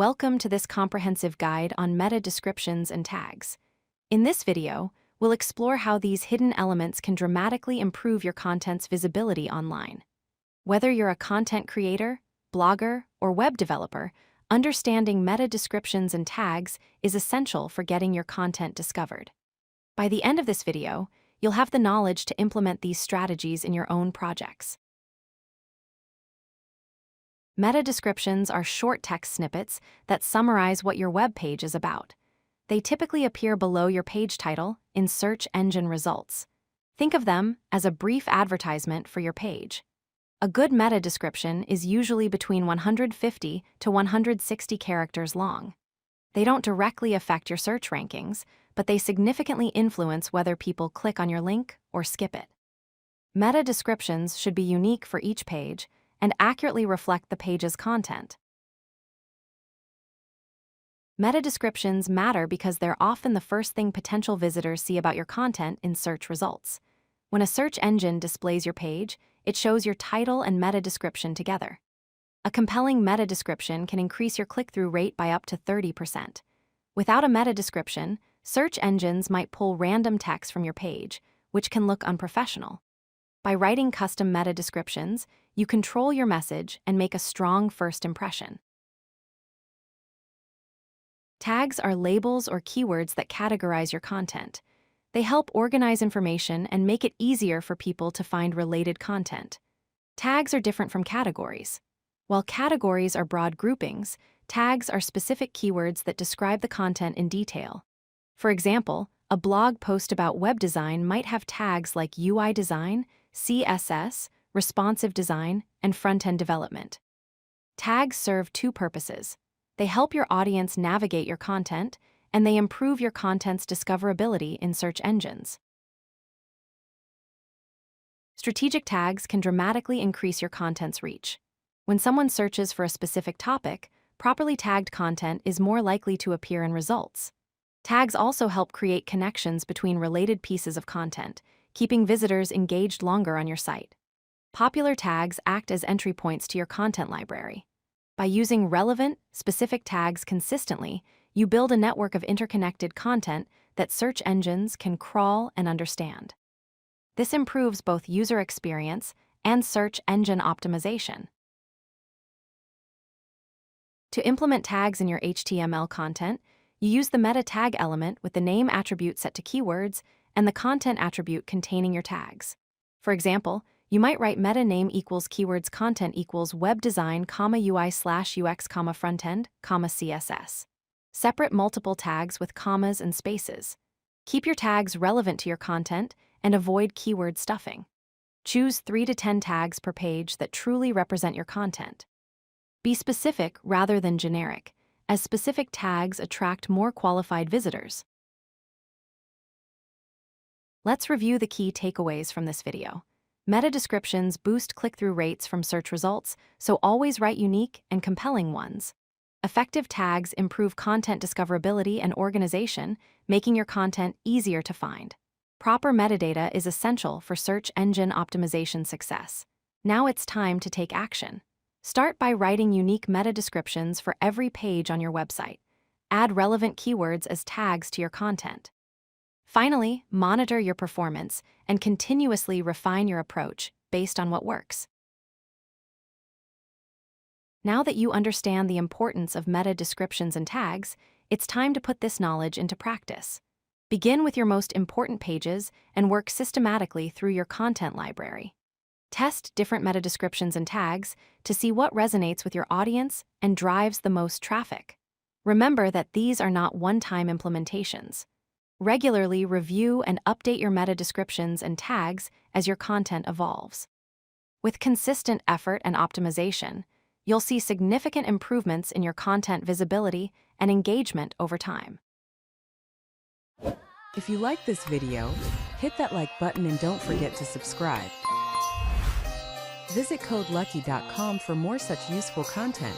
Welcome to this comprehensive guide on meta descriptions and tags. In this video, we'll explore how these hidden elements can dramatically improve your content's visibility online. Whether you're a content creator, blogger, or web developer, understanding meta descriptions and tags is essential for getting your content discovered. By the end of this video, you'll have the knowledge to implement these strategies in your own projects. Meta descriptions are short text snippets that summarize what your web page is about. They typically appear below your page title in search engine results. Think of them as a brief advertisement for your page. A good meta description is usually between 150 to 160 characters long. They don't directly affect your search rankings, but they significantly influence whether people click on your link or skip it. Meta descriptions should be unique for each page and accurately reflect the page's content. Meta descriptions matter because they're often the first thing potential visitors see about your content in search results. When a search engine displays your page, it shows your title and meta description together. A compelling meta description can increase your click-through rate by up to 30%. Without a meta description, search engines might pull random text from your page, which can look unprofessional. By writing custom meta descriptions, you control your message and make a strong first impression. Tags are labels or keywords that categorize your content. They help organize information and make it easier for people to find related content. Tags are different from categories. While categories are broad groupings, tags are specific keywords that describe the content in detail. For example, a blog post about web design might have tags like UI design, CSS, responsive design, and front-end development. Tags serve two purposes. They help your audience navigate your content, and they improve your content's discoverability in search engines. Strategic tags can dramatically increase your content's reach. When someone searches for a specific topic, properly tagged content is more likely to appear in results. Tags also help create connections between related pieces of content, keeping visitors engaged longer on your site. Popular tags act as entry points to your content library. By using relevant, specific tags consistently, you build a network of interconnected content that search engines can crawl and understand. This improves both user experience and search engine optimization. To implement tags in your HTML content, you use the meta tag element with the name attribute set to keywords and the content attribute containing your tags. For example, you might write meta name equals keywords content equals web design, UI/UX, frontend, CSS. Separate multiple tags with commas and spaces. Keep your tags relevant to your content and avoid keyword stuffing. Choose 3 to 10 tags per page that truly represent your content. Be specific rather than generic, as specific tags attract more qualified visitors. Let's review the key takeaways from this video. Meta descriptions boost click-through rates from search results, so always write unique and compelling ones. Effective tags improve content discoverability and organization, making your content easier to find. Proper metadata is essential for search engine optimization success. Now it's time to take action. Start by writing unique meta descriptions for every page on your website. Add relevant keywords as tags to your content. Finally, monitor your performance and continuously refine your approach based on what works. Now that you understand the importance of meta descriptions and tags, it's time to put this knowledge into practice. Begin with your most important pages and work systematically through your content library. Test different meta descriptions and tags to see what resonates with your audience and drives the most traffic. Remember that these are not one-time implementations. Regularly review and update your meta descriptions and tags as your content evolves. With consistent effort and optimization, you'll see significant improvements in your content visibility and engagement over time. If you like this video, hit that like button and don't forget to subscribe. Visit codelucky.com for more such useful content.